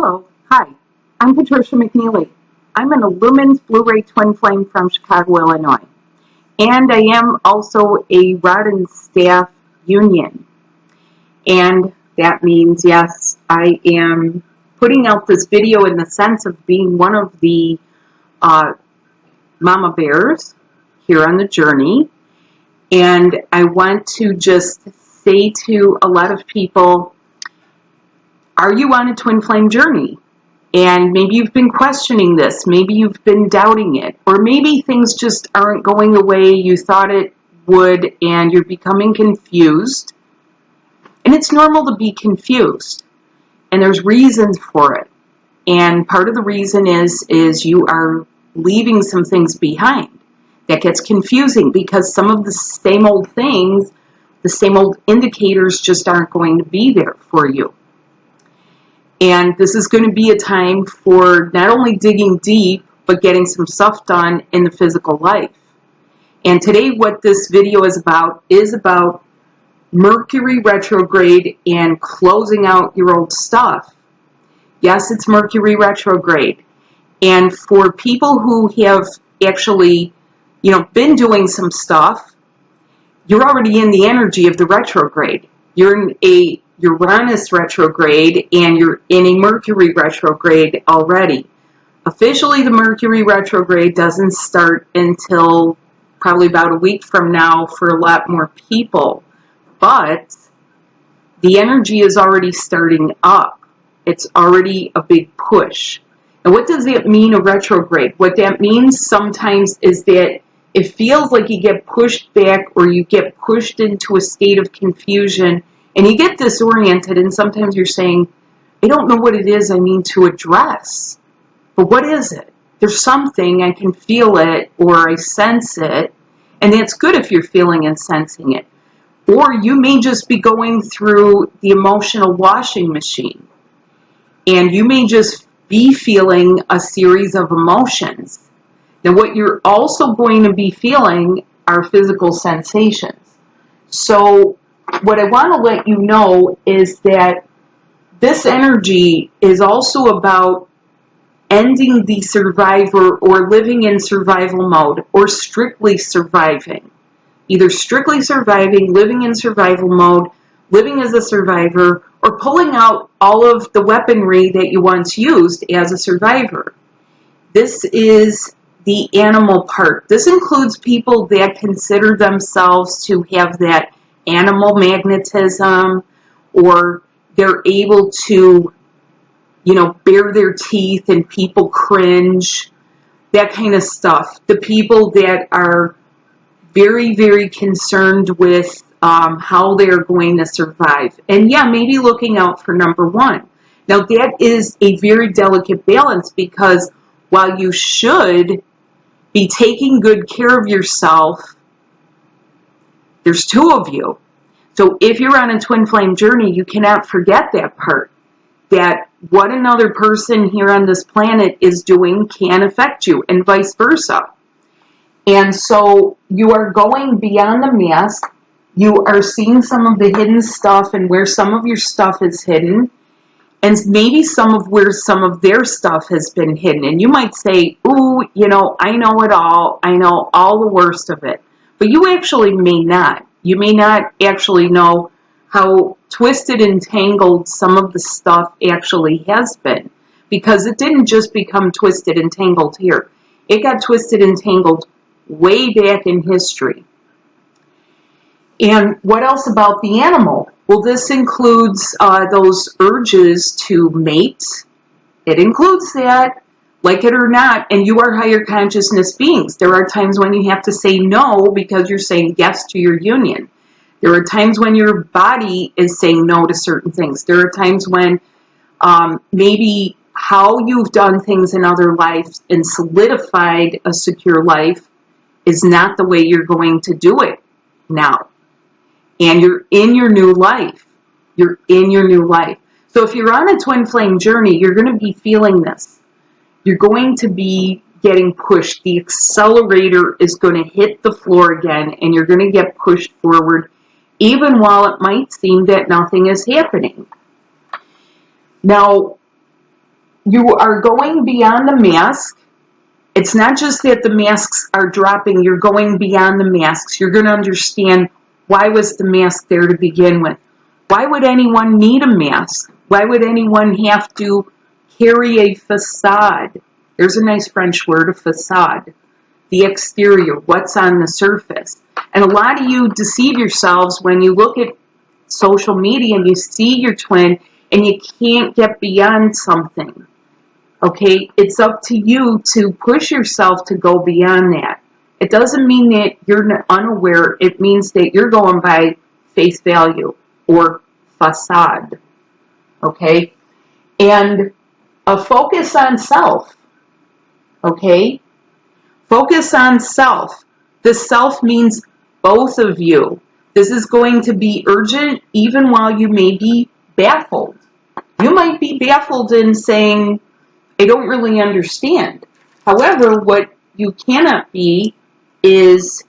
Hello, hi, I'm Patricia McNeely. I'm an Illumines Blu-ray Twin Flame from Chicago, Illinois. And I am also a Rod and Staff Union. And that means, yes, I am putting out this video in the sense of being one of the mama bears here on the journey. And I want to just say to a lot of people, are you on a twin flame journey? And maybe you've been questioning this, maybe you've been doubting it, or maybe things just aren't going the way you thought it would and you're becoming confused. And it's normal to be confused, and there's reasons for it. And part of the reason is you are leaving some things behind. That gets confusing because some of the same old things, the same old indicators just aren't going to be there for you. And this is going to be a time for not only digging deep, but getting some stuff done in the physical life. And today what this video is about Mercury Retrograde and closing out your old stuff. Yes, it's Mercury Retrograde. And for people who have actually, been doing some stuff, you're already in the energy of the retrograde. You're in a Uranus retrograde and you're in a Mercury retrograde already. Officially, the Mercury retrograde doesn't start until probably about a week from now for a lot more people. But the energy is already starting up. It's already a big push. And what does that mean, a retrograde? What that means sometimes is that it feels like you get pushed back or you get pushed into a state of confusion and you get disoriented, and sometimes you're saying, I don't know what it is I need to address. But what is it? There's something, I can feel it, or I sense it, and that's good if you're feeling and sensing it. Or you may just be going through the emotional washing machine, and you may just be feeling a series of emotions. Now, what you're also going to be feeling are physical sensations. So what I want to let you know is that this energy is also about ending the survivor or living in survival mode or strictly surviving. Either strictly surviving, living in survival mode, living as a survivor, or pulling out all of the weaponry that you once used as a survivor. This is the animal part. This includes people that consider themselves to have that animal magnetism, or they're able to, bare their teeth and people cringe, that kind of stuff. The people that are very, very concerned with how they're going to survive. And maybe looking out for number one. Now that is a very delicate balance because while you should be taking good care of yourself, there's two of you. So if you're on a twin flame journey, you cannot forget that part. That what another person here on this planet is doing can affect you and vice versa. And so you are going beyond the mask. You are seeing some of the hidden stuff and where some of your stuff is hidden. And maybe some of where some of their stuff has been hidden. And you might say, ooh, I know it all. I know all the worst of it. But you actually may not. You may not actually know how twisted and tangled some of the stuff actually has been. Because it didn't just become twisted and tangled here. It got twisted and tangled way back in history. And what else about the animal? Well, this includes those urges to mate. It includes that, like it or not, and you are higher consciousness beings. There are times when you have to say no because you're saying yes to your union. There are times when your body is saying no to certain things. There are times when maybe how you've done things in other lives and solidified a secure life is not the way you're going to do it now. And you're in your new life. You're in your new life. So if you're on a twin flame journey, you're going to be feeling this. You're going to be getting pushed. The accelerator is going to hit the floor again, and you're going to get pushed forward, even while it might seem that nothing is happening. Now, you are going beyond the mask. It's not just that the masks are dropping, you're going beyond the masks. You're going to understand, why was the mask there to begin with? Why would anyone need a mask? Why would anyone have to carry a facade? There's a nice French word, a facade. The exterior, what's on the surface. And a lot of you deceive yourselves when you look at social media and you see your twin and you can't get beyond something. Okay, it's up to you to push yourself to go beyond that. It doesn't mean that you're unaware. It means that you're going by face value or facade. Okay, and a focus on self. Okay, focus on self. The self means both of you. This is going to be urgent even while you may be baffled. You might be baffled in saying, I don't really understand. However, what you cannot be is,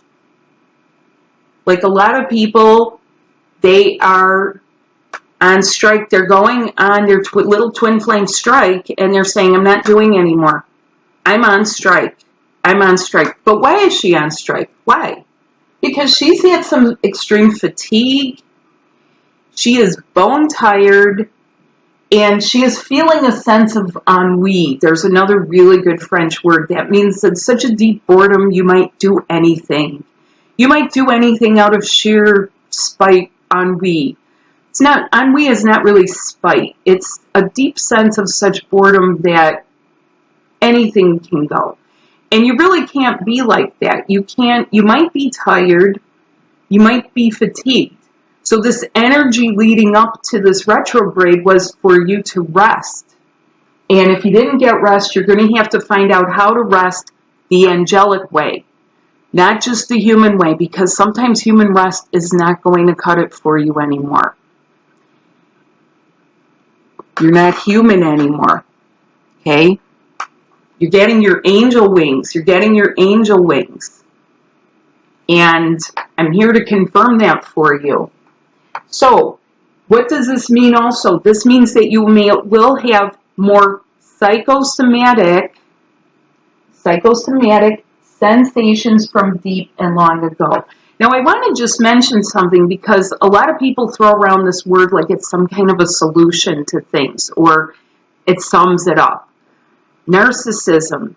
like a lot of people, they are on strike. They're going on their little twin flame strike and they're saying, I'm not doing anymore. I'm on strike. I'm on strike. But why is she on strike? Why? Because she's had some extreme fatigue. She is bone tired. And she is feeling a sense of ennui. There's another really good French word. That means that such a deep boredom, you might do anything. You might do anything out of sheer spite, ennui. Ennui is not really spite. It's a deep sense of such boredom that anything can go. And you really can't be like that. You might be tired. You might be fatigued. So this energy leading up to this retrograde was for you to rest. And if you didn't get rest, you're going to have to find out how to rest the angelic way, not just the human way, because sometimes human rest is not going to cut it for you anymore. You're not human anymore. Okay? You're getting your angel wings. You're getting your angel wings. And I'm here to confirm that for you. So, what does this mean also? This means that you will have more psychosomatic sensations from deep and long ago. Now, I want to just mention something because a lot of people throw around this word like it's some kind of a solution to things or it sums it up. Narcissism.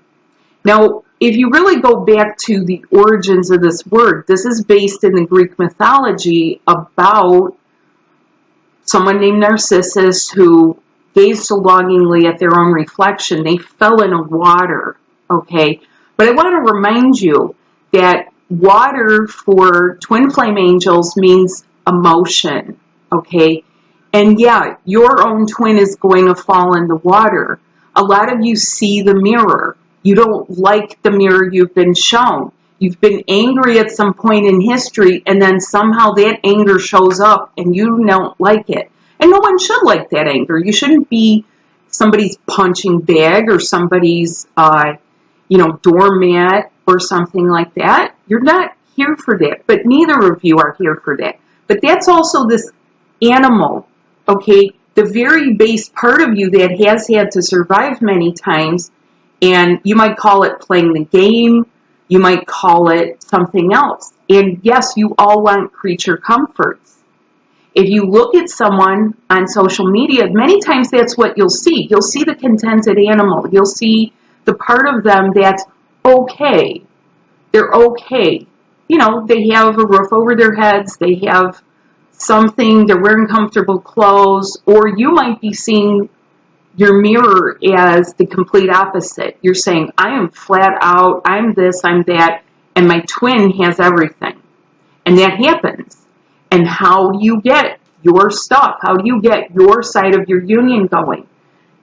Now, if you really go back to the origins of this word, this is based in the Greek mythology about someone named Narcissus who gazed so longingly at their own reflection, they fell in water, okay? But I want to remind you that water for twin flame angels means emotion, okay? And yeah, your own twin is going to fall in the water. A lot of you see the mirror. You don't like the mirror you've been shown. You've been angry at some point in history, and then somehow that anger shows up, and you don't like it. And no one should like that anger. You shouldn't be somebody's punching bag or somebody's, doormat or something like that. You're not here for that, but neither of you are here for that. But that's also this animal, okay? The very base part of you that has had to survive many times, and you might call it playing the game. You might call it something else. And yes, you all want creature comforts. If you look at someone on social media, many times that's what you'll see. You'll see the contented animal. You'll see the part of them that's okay. They're okay. You know, they have a roof over their heads. They have something. They're wearing comfortable clothes. Or you might be seeing your mirror as the complete opposite. You're saying, I am flat out, I'm this, I'm that, and my twin has everything. And that happens. And how do you get your stuff? How do you get your side of your union going?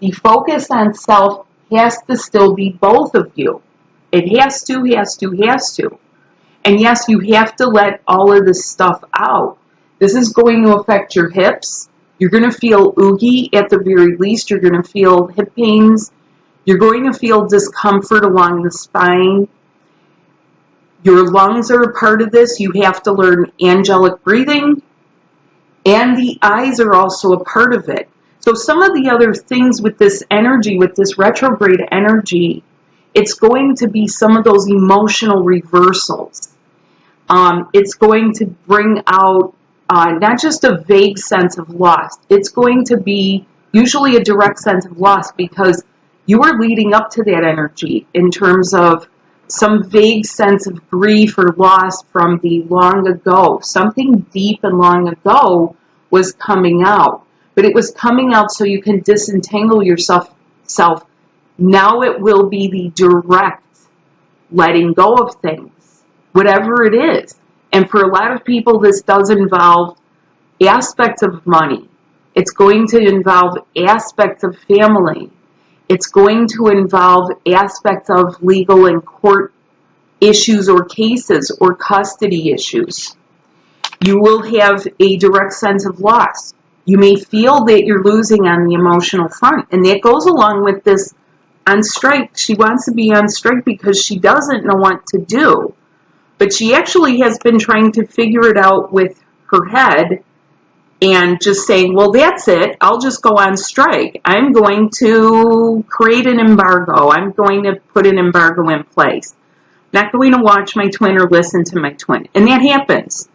The focus on self has to still be both of you. It has to. And yes, you have to let all of this stuff out. This is going to affect your hips. You're going to feel oogie at the very least. You're going to feel hip pains. You're going to feel discomfort along the spine. Your lungs are a part of this. You have to learn angelic breathing. And the eyes are also a part of it. So some of the other things with this energy, with this retrograde energy, it's going to be some of those emotional reversals. It's going to bring out not just a vague sense of loss. It's going to be usually a direct sense of loss because you are leading up to that energy in terms of some vague sense of grief or loss from the long ago. Something deep and long ago was coming out. But it was coming out so you can disentangle yourself. Now it will be the direct letting go of things, whatever it is. And for a lot of people, this does involve aspects of money. It's going to involve aspects of family. It's going to involve aspects of legal and court issues or cases or custody issues. You will have a direct sense of loss. You may feel that you're losing on the emotional front. And that goes along with this on strike. She wants to be on strike because she doesn't know what to do. But she actually has been trying to figure it out with her head and just saying, well, that's it. I'll just go on strike. I'm going to create an embargo. I'm going to put an embargo in place. Not going to watch my twin or listen to my twin. And that happens.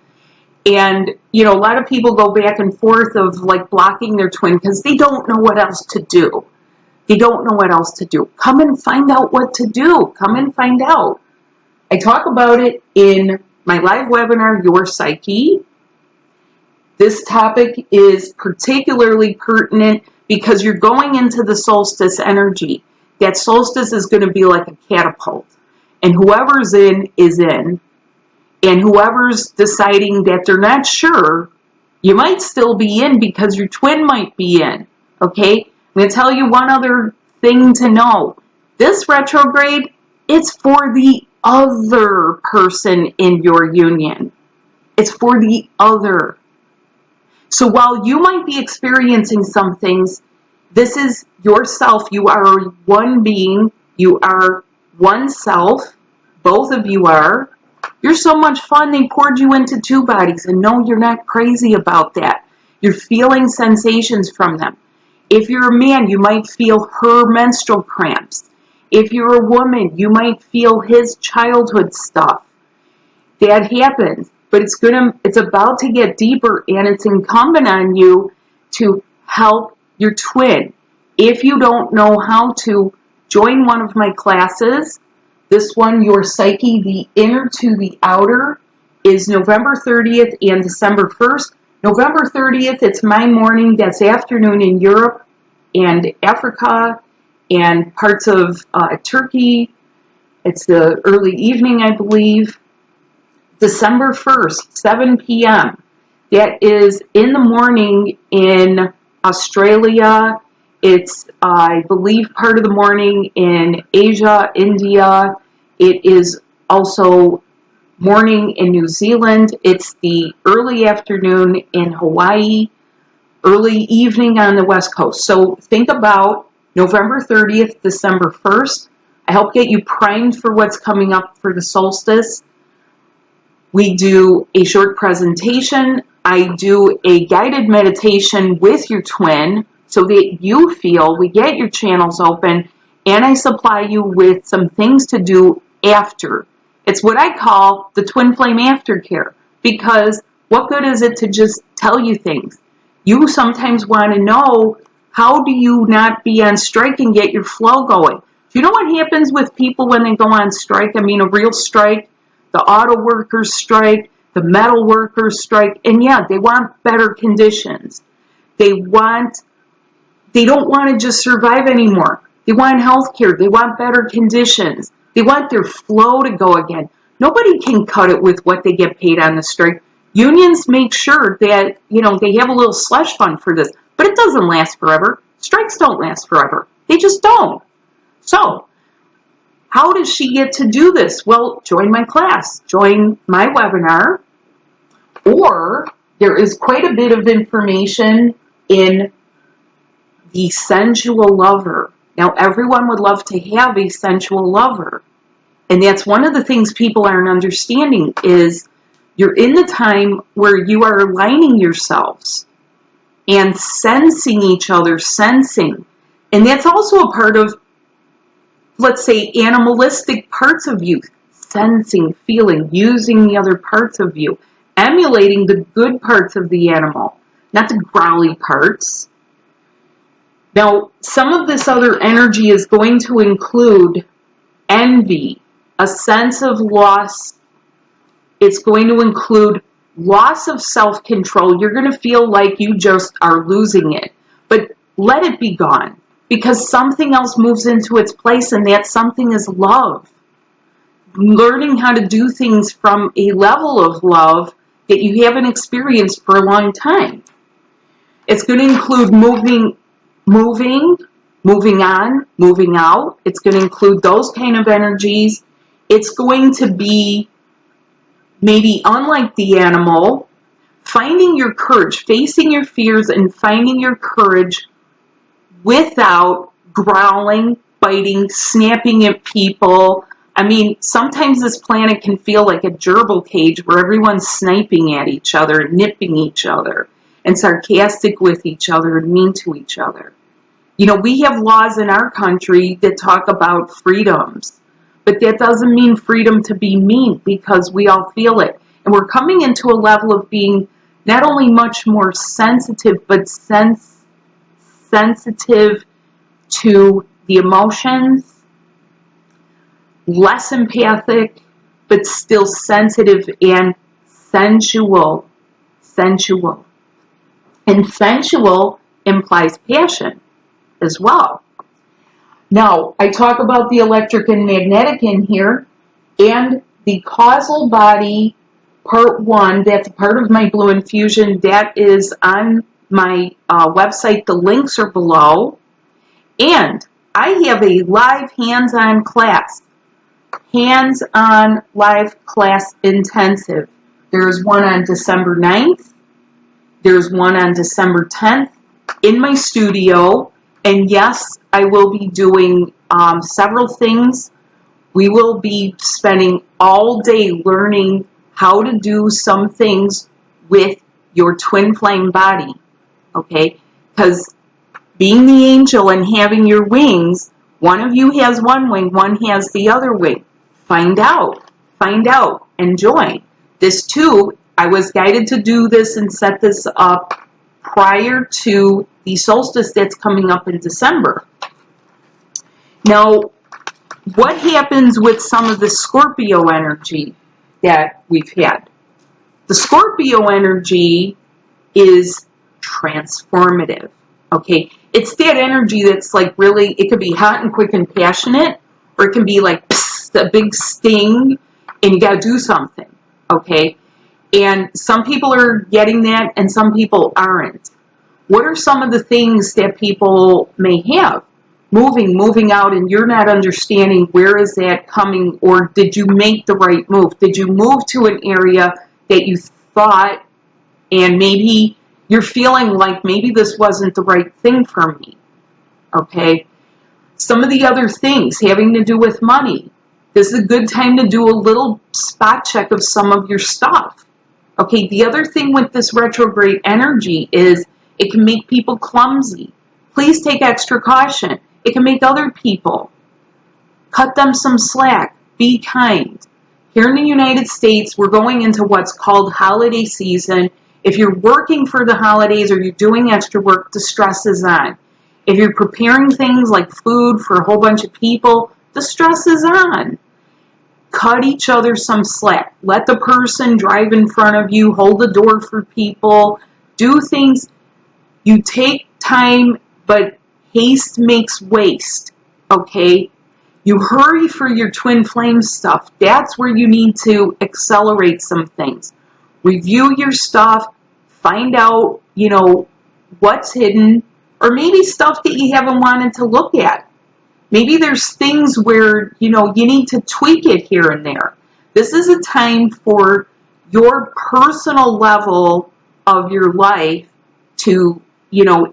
And, you know, a lot of people go back and forth of like blocking their twin because they don't know what else to do. They don't know what else to do. Come and find out what to do. Come and find out. I talk about it in my live webinar, Your Psyche. This topic is particularly pertinent because you're going into the solstice energy. That solstice is going to be like a catapult. And whoever's in is in. And whoever's deciding that they're not sure, you might still be in because your twin might be in. Okay? I'm going to tell you one other thing to know. This retrograde, it's for the other person in your union. It's for the other. So while you might be experiencing some things, this is yourself. You are one being. You are one self. Both of you are. You're so much fun. They poured you into two bodies. And no, you're not crazy about that. You're feeling sensations from them. If you're a man, you might feel her menstrual cramps. If you're a woman, you might feel his childhood stuff. That happens. But it's about to get deeper, and it's incumbent on you to help your twin. If you don't know how to, join one of my classes. This one, Your Psyche, the Inner to the Outer, is November 30th and December 1st. November 30th, it's my morning. That's afternoon in Europe and Africa and parts of Turkey. It's the early evening, I believe. December 1st, 7 p.m. That is in the morning in Australia. It's, I believe, part of the morning in Asia, India. It is also morning in New Zealand. It's the early afternoon in Hawaii, early evening on the West Coast. So think about November 30th, December 1st. I help get you primed for what's coming up for the solstice. We do a short presentation. I do a guided meditation with your twin so that you feel, we get your channels open, and I supply you with some things to do after. It's what I call the twin flame aftercare, because what good is it to just tell you things? You sometimes want to know, how do you not be on strike and get your flow going? Do you know what happens with people when they go on strike? I mean, a real strike. The auto workers strike, the metal workers strike, and yeah, they want better conditions. They don't want to just survive anymore. They want health care. They want better conditions. They want their flow to go again. Nobody can cut it with what they get paid on the strike. Unions make sure that, they have a little slush fund for this, but it doesn't last forever. Strikes don't last forever. They just don't. So, how does she get to do this? Well, join my class, join my webinar, or there is quite a bit of information in the sensual lover. Now, everyone would love to have a sensual lover, and that's one of the things people aren't understanding is you're in the time where you are aligning yourselves. and sensing each other, sensing. And that's also a part of, let's say, animalistic parts of you, sensing, feeling, using the other parts of you, emulating the good parts of the animal, not the growly parts. Now, some of this other energy is going to include envy, a sense of loss. It's going to include loss of self-control. You're going to feel like you just are losing it. But let it be gone, because something else moves into its place, and that something is love. Learning how to do things from a level of love that you haven't experienced for a long time. It's going to include moving on, moving out. It's going to include those kind of energies. It's going to be, maybe unlike the animal, finding your courage, facing your fears and finding your courage without growling, biting, snapping at people. I mean, sometimes this planet can feel like a gerbil cage where everyone's sniping at each other, nipping each other, and sarcastic with each other and mean to each other. You know, we have laws in our country that talk about freedoms, but that doesn't mean freedom to be mean, because we all feel it. And we're coming into a level of being not only much more sensitive, but sensitive to the emotions, less empathic, but still sensitive and sensual. And sensual implies passion as well. Now, I talk about the electric and magnetic in here, and the causal body, part 1, that's part of my Blue Infusion. That is on my website. The links are below. And I have a live hands-on class. Hands-on live class intensive. There's one on December 9th. There's one on December 10th in my studio. And yes, I will be doing several things. We will be spending all day learning how to do some things with your twin flame body. Okay? Because being the angel and having your wings, one of you has one wing, one has the other wing. Find out, and join. This too, I was guided to do this and set this up prior to the solstice that's coming up in December. Now, what happens with some of the Scorpio energy that we've had? The Scorpio energy is transformative, okay? It's that energy that's like really, it could be hot and quick and passionate, or it can be like a big sting, and you got to do something, okay? And some people are getting that, and some people aren't. What are some of the things that people may have? Moving out, and you're not understanding where is that coming, or did you make the right move? Did you move to an area that you thought, and maybe you're feeling like maybe this wasn't the right thing for me, okay? Some of the other things having to do with money. This is a good time to do a little spot check of some of your stuff. Okay, the other thing with this retrograde energy is it can make people clumsy. Please take extra caution. It can make other people. Cut them some slack. Be kind. Here in the United States, we're going into what's called holiday season. If you're working for the holidays or you're doing extra work, the stress is on. If you're preparing things like food for a whole bunch of people, the stress is on. Cut each other some slack. Let the person drive in front of you, hold the door for people, do things. You take time, but haste makes waste, okay? You hurry for your twin flame stuff. That's where you need to accelerate some things. Review your stuff, find out, what's hidden, or maybe stuff that you haven't wanted to look at. Maybe there's things where, you need to tweak it here and there. This is a time for your personal level of your life to,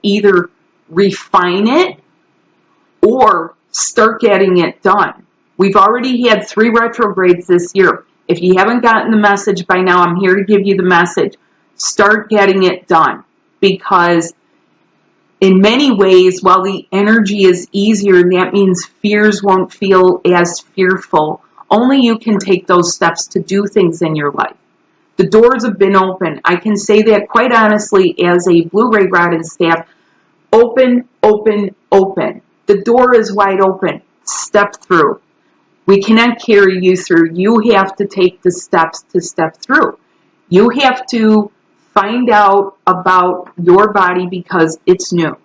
either refine it or start getting it done. We've already had 3 retrogrades this year. If you haven't gotten the message by now, I'm here to give you the message. Start getting it done, because in many ways, while the energy is easier, and that means fears won't feel as fearful, only you can take those steps to do things in your life. The doors have been open. I can say that quite honestly as a Blu-ray rod and staff. Open, open, open. The door is wide open. Step through. We cannot carry you through. You have to take the steps to step through. You have to find out about your body because it's new.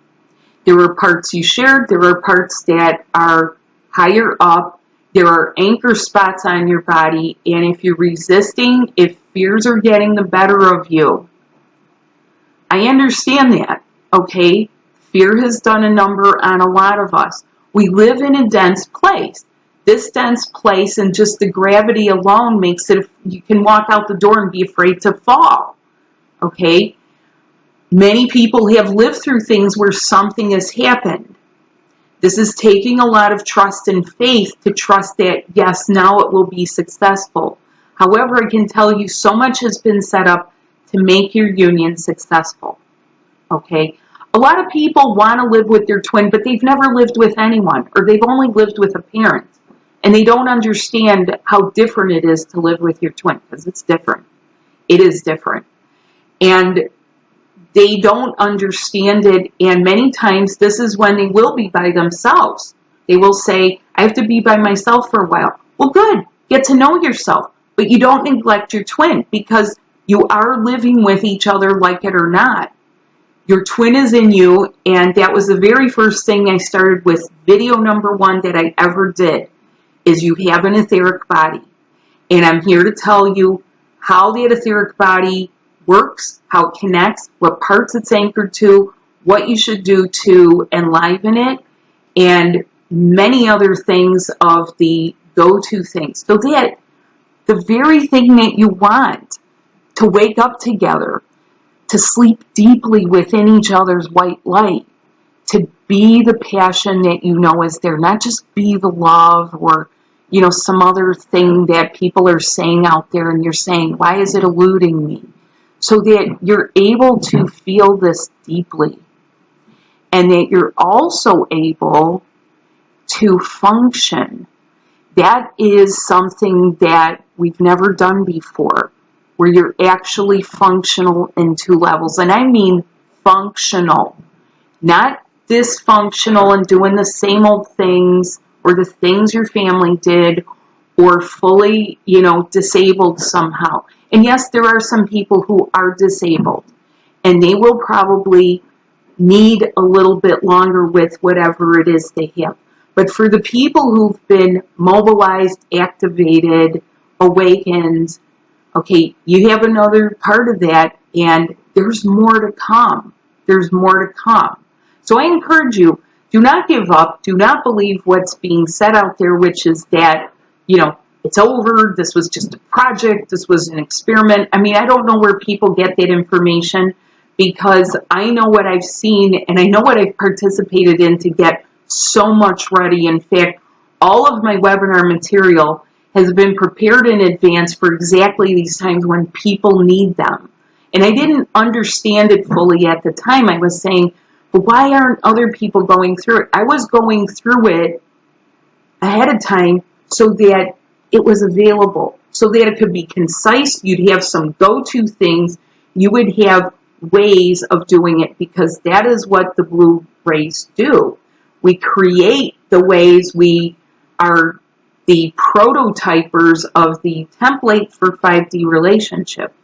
There are parts you shared. There are parts that are higher up. There are anchor spots on your body. And if you're resisting, if fears are getting the better of you, I understand that, okay? Fear has done a number on a lot of us. We live in a dense place. This dense place and just the gravity alone makes it, you can walk out the door and be afraid to fall, okay? Many people have lived through things where something has happened. This is taking a lot of trust and faith to trust that, yes, now it will be successful. However, I can tell you so much has been set up to make your union successful, okay? A lot of people want to live with their twin, but they've never lived with anyone, or they've only lived with a parent. And they don't understand how different it is to live with your twin, because it's different. It is different. And they don't understand it, and many times this is when they will be by themselves. They will say, I have to be by myself for a while. Well, good. Get to know yourself. But you don't neglect your twin, because you are living with each other, like it or not. Your twin is in you, and that was the very first thing I started with. Video number 1 that I ever did is you have an etheric body. And I'm here to tell you how that etheric body works, how it connects, what parts it's anchored to, what you should do to enliven it, and many other things of the go-to things. So that the very thing that you want, to wake up together, to sleep deeply within each other's white light, to be the passion that you know is there, not just be the love or, you know, some other thing that people are saying out there and you're saying, why is it eluding me? So that you're able to feel this deeply, and that you're also able to function. That is something that we've never done before, where you're actually functional in 2 levels. And I mean functional, not dysfunctional and doing the same old things or the things your family did, or fully, you know, disabled somehow. And yes, there are some people who are disabled, and they will probably need a little bit longer with whatever it is they have. But for the people who've been mobilized, activated, awakened, okay, you have another part of that, and there's more to come. There's more to come. So I encourage you, do not give up. Do not believe what's being said out there, which is that, you know, it's over. This was just a project. This was an experiment. I mean, I don't know where people get that information, because I know what I've seen and I know what I've participated in to get so much ready. In fact, all of my webinar material has been prepared in advance for exactly these times when people need them. And I didn't understand it fully at the time. I was saying, but why aren't other people going through it? I was going through it ahead of time so that it was available, so that it could be concise. You'd have some go-to things. You would have ways of doing it, because that is what the blue rays do. We create the ways. We are the prototypers of the template for 5D relationship.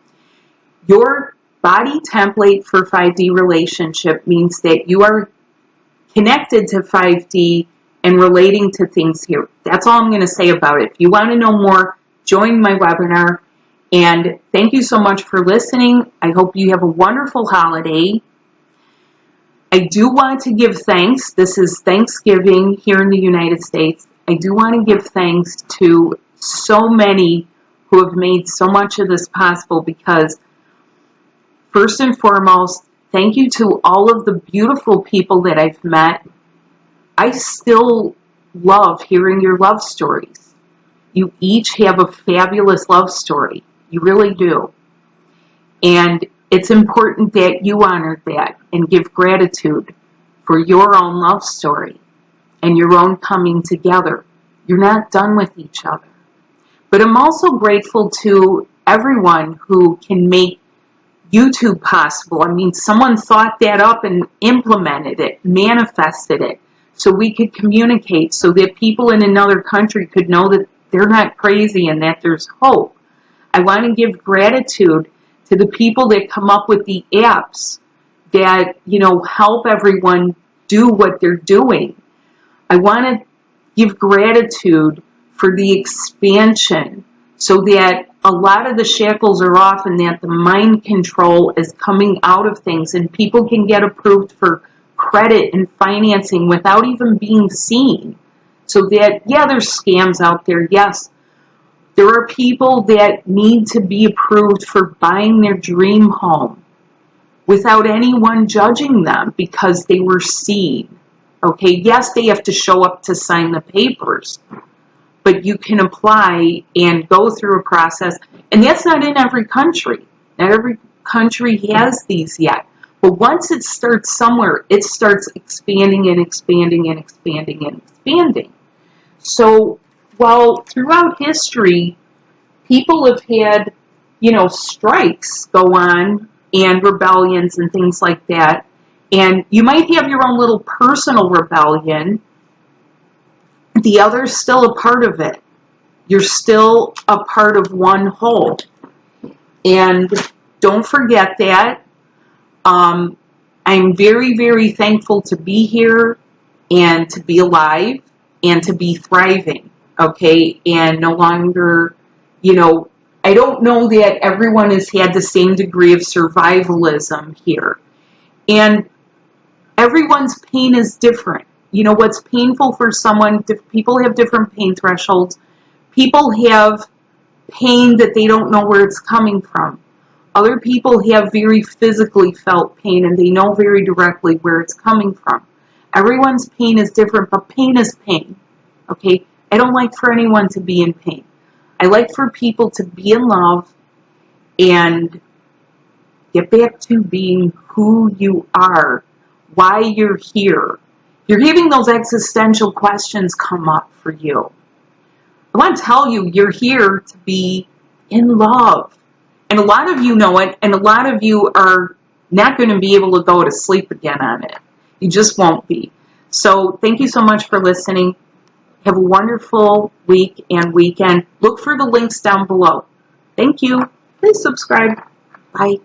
Your body template for 5D relationship means that you are connected to 5D and relating to things here. That's all I'm going to say about it. If you want to know more, join my webinar. And thank you so much for listening. I hope you have a wonderful holiday. I do want to give thanks. This is Thanksgiving here in the United States. I do want to give thanks to so many who have made so much of this possible, because first and foremost, thank you to all of the beautiful people that I've met. I still love hearing your love stories. You each have a fabulous love story. You really do. And it's important that you honor that and give gratitude for your own love story and your own coming together. You're not done with each other. But I'm also grateful to everyone who can make YouTube possible. I mean, someone thought that up and implemented it, manifested it, so we could communicate, so that people in another country could know that they're not crazy and that there's hope. I want to give gratitude to the people that come up with the apps that, help everyone do what they're doing. I want to give gratitude for the expansion, so that a lot of the shackles are off and that the mind control is coming out of things, and people can get approved for credit and financing without even being seen. So that, yeah, there's scams out there. Yes, there are people that need to be approved for buying their dream home without anyone judging them because they were seen. Okay, yes, they have to show up to sign the papers, but you can apply and go through a process. And that's not in every country. Not every country has these yet. But once it starts somewhere, it starts expanding and expanding and expanding and expanding. So while throughout history, people have had, strikes go on and rebellions and things like that, and you might have your own little personal rebellion, the other's still a part of it. You're still a part of one whole. And don't forget that. I'm very, very thankful to be here and to be alive and to be thriving. Okay? And no longer, I don't know that everyone has had the same degree of survivalism here. And everyone's pain is different. What's painful for someone, people have different pain thresholds. People have pain that they don't know where it's coming from. Other people have very physically felt pain and they know very directly where it's coming from. Everyone's pain is different, but pain is pain. Okay? I don't like for anyone to be in pain. I like for people to be in love and get back to being who you are, why you're here. You're having those existential questions come up for you. I want to tell you, you're here to be in love. And a lot of you know it, and a lot of you are not going to be able to go to sleep again on it. You just won't be. So thank you so much for listening. Have a wonderful week and weekend. Look for the links down below. Thank you. Please subscribe. Bye.